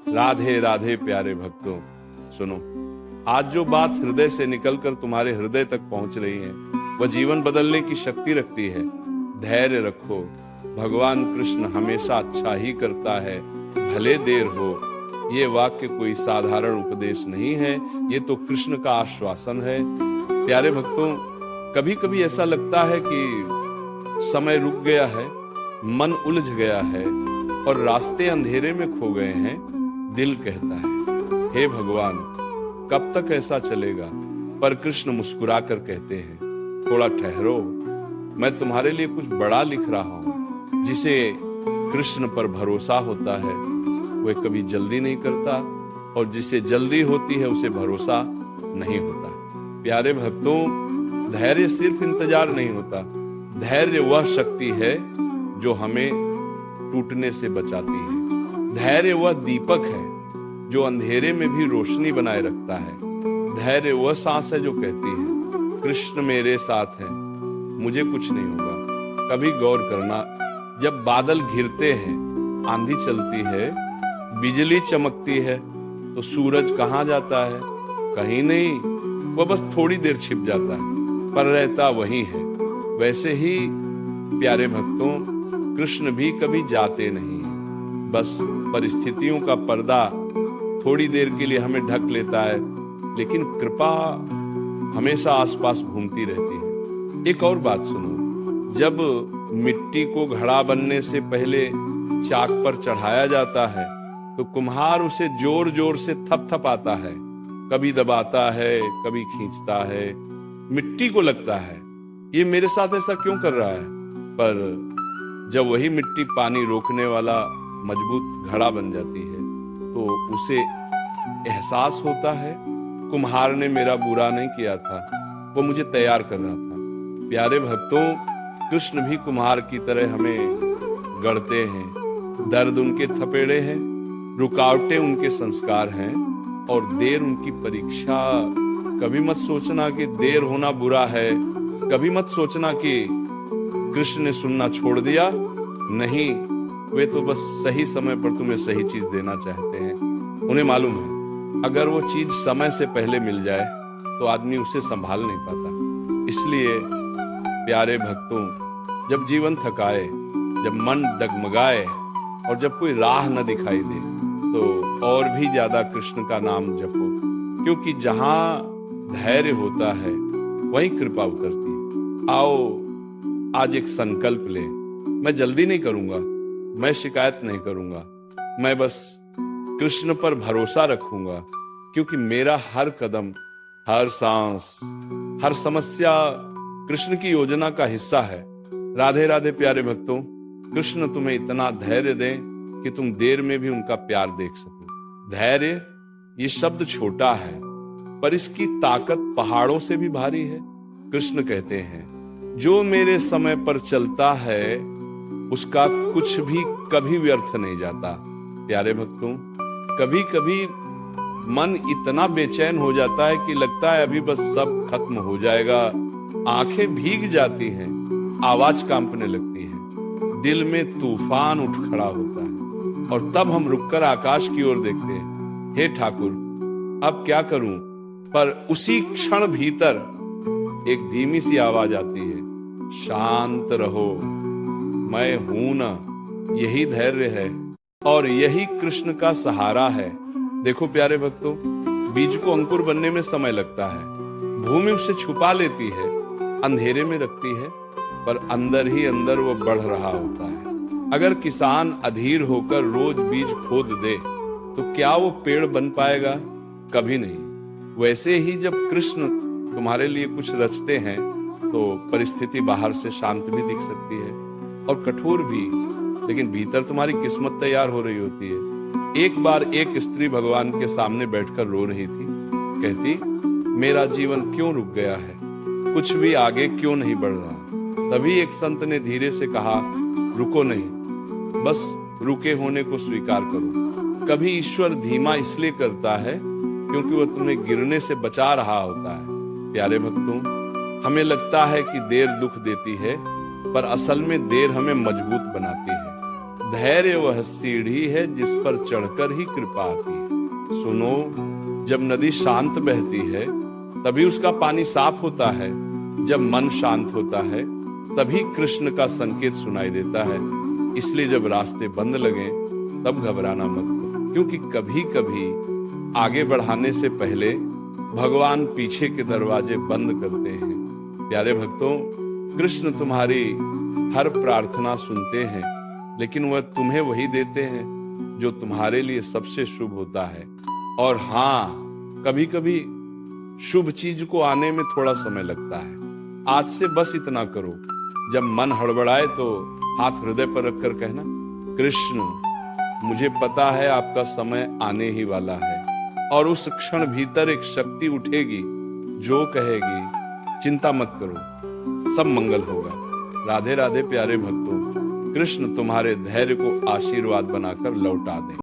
राधे राधे प्यारे भक्तों, सुनो, आज जो बात हृदय से निकलकर तुम्हारे हृदय तक पहुंच रही है वह जीवन बदलने की शक्ति रखती है। धैर्य रखो, भगवान कृष्ण हमेशा अच्छा ही करता है, भले देर हो। ये वाक्य कोई साधारण उपदेश नहीं है, ये तो कृष्ण का आश्वासन है। प्यारे भक्तों, कभी कभी ऐसा लगता है कि समय रुक गया है, मन उलझ गया है और रास्ते अंधेरे में खो गए हैं। दिल कहता है, हे भगवान, कब तक ऐसा चलेगा? पर कृष्ण मुस्कुराकर कहते हैं, थोड़ा ठहरो, मैं तुम्हारे लिए कुछ बड़ा लिख रहा हूं। जिसे कृष्ण पर भरोसा होता है वह कभी जल्दी नहीं करता, और जिसे जल्दी होती है उसे भरोसा नहीं होता। प्यारे भक्तों, धैर्य सिर्फ इंतजार नहीं होता, धैर्य वह शक्ति है जो हमें टूटने से बचाती है। धैर्य वह दीपक है जो अंधेरे में भी रोशनी बनाए रखता है। धैर्य वह सांस है जो कहती है, कृष्ण मेरे साथ है, मुझे कुछ नहीं होगा। कभी गौर करना, जब बादल घिरते हैं, आंधी चलती है, बिजली चमकती है, तो सूरज कहाँ जाता है? कहीं नहीं, वह बस थोड़ी देर छिप जाता है, पर रहता वही है। वैसे ही प्यारे भक्तों, कृष्ण भी कभी जाते नहीं, बस परिस्थितियों का पर्दा थोड़ी देर के लिए हमें ढक लेता है, लेकिन कृपा हमेशा आसपास घूमती रहती है। एक और बात सुनो, जब मिट्टी को घड़ा बनने से पहले चाक पर चढ़ाया जाता है तो कुम्हार उसे जोर जोर से थपथपाता है, कभी दबाता है, कभी खींचता है। मिट्टी को लगता है ये मेरे साथ ऐसा क्यों कर रहा है, पर जब वही मिट्टी पानी रोकने वाला मजबूत घड़ा बन जाती है तो उसे एहसास होता है, कुम्हार ने मेरा बुरा नहीं किया था, वो मुझे तैयार कर रहा था। प्यारे भक्तों, कृष्ण भी कुम्हार की तरह हमें गढ़ते हैं। दर्द उनके थपेड़े हैं, रुकावटें उनके संस्कार हैं, और देर उनकी परीक्षा। कभी मत सोचना कि देर होना बुरा है, कभी मत सोचना कि कृष्ण ने सुनना छोड़ दिया। नहीं, वे तो बस सही समय पर तुम्हें सही चीज देना चाहते हैं। उन्हें मालूम है अगर वो चीज समय से पहले मिल जाए तो आदमी उसे संभाल नहीं पाता। इसलिए प्यारे भक्तों, जब जीवन थकाए, जब मन डगमगाए और जब कोई राह न दिखाई दे तो और भी ज्यादा कृष्ण का नाम जपो, क्योंकि जहां धैर्य होता है वहीं कृपा उतरती है। आओ आज एक संकल्प ले, मैं जल्दी नहीं करूंगा, मैं शिकायत नहीं करूंगा, मैं बस कृष्ण पर भरोसा रखूंगा, क्योंकि मेरा हर कदम, हर सांस, हर समस्या कृष्ण की योजना का हिस्सा है। राधे राधे प्यारे भक्तों, कृष्ण तुम्हें इतना धैर्य दे कि तुम देर में भी उनका प्यार देख सको। धैर्य, ये शब्द छोटा है पर इसकी ताकत पहाड़ों से भी भारी है। कृष्ण कहते हैं, जो मेरे समय पर चलता है उसका कुछ भी कभी व्यर्थ नहीं जाता। प्यारे भक्तों, कभी कभी मन इतना बेचैन हो जाता है कि लगता है अभी बस सब खत्म हो जाएगा। आंखें भीग जाती हैं, आवाज कांपने लगती है, दिल में तूफान उठ खड़ा होता है, और तब हम रुककर आकाश की ओर देखते हैं, हे ठाकुर अब क्या करूं? पर उसी क्षण भीतर एक धीमी सी आवाज आती है, शांत रहो, मैं हूं ना। यही धैर्य है और यही कृष्ण का सहारा है। देखो प्यारे भक्तों, बीज को अंकुर बनने में समय लगता है, भूमि उसे छुपा लेती है, अंधेरे में रखती है, पर अंदर ही अंदर वो बढ़ रहा होता है। अगर किसान अधीर होकर रोज बीज खोद दे तो क्या वो पेड़ बन पाएगा? कभी नहीं। वैसे ही जब कृष्ण तुम्हारे लिए कुछ रचते हैं तो परिस्थिति बाहर से शांत भी दिख सकती है और कठोर भी, लेकिन भीतर तुम्हारी किस्मत तैयार हो रही होती है। एक बार एक स्त्री भगवान के सामने बैठकर रो रही थी, कहती, मेरा जीवन क्यों रुक गया है, कुछ भी आगे क्यों नहीं बढ़ रहा? तभी एक संत ने धीरे से कहा, रुको नहीं, बस रुके होने को स्वीकार करो। कभी ईश्वर धीमा इसलिए करता है क्योंकि वह तुम्हें गिरने से बचा रहा होता है। प्यारे भक्तों, हमें लगता है कि देर दुख देती है, पर असल में देर हमें मजबूत बनाती है। धैर्य वह सीढ़ी है जिस पर चढ़कर ही कृपा आती है। सुनो, जब नदी शांत बहती है तभी उसका पानी साफ होता है। जब मन शांत होता है तभी कृष्ण का संकेत सुनाई देता है। इसलिए जब रास्ते बंद लगे तब घबराना मत, क्योंकि कभी कभी आगे बढ़ाने से पहले भगवान पीछे के दरवाजे बंद करते हैं। प्यारे भक्तों, कृष्ण तुम्हारी हर प्रार्थना सुनते हैं, लेकिन वह तुम्हें वही देते हैं जो तुम्हारे लिए सबसे शुभ होता है। और हाँ, कभी कभी शुभ चीज को आने में थोड़ा समय लगता है। आज से बस इतना करो, जब मन हड़बड़ाए तो हाथ हृदय पर रखकर कहना, कृष्ण, मुझे पता है आपका समय आने ही वाला है। और उस क्षण भीतर एक शक्ति उठेगी जो कहेगी, चिंता मत करो, सब मंगल होगा। राधे राधे प्यारे भक्तों, कृष्ण तुम्हारे धैर्य को आशीर्वाद बनाकर लौटा दें।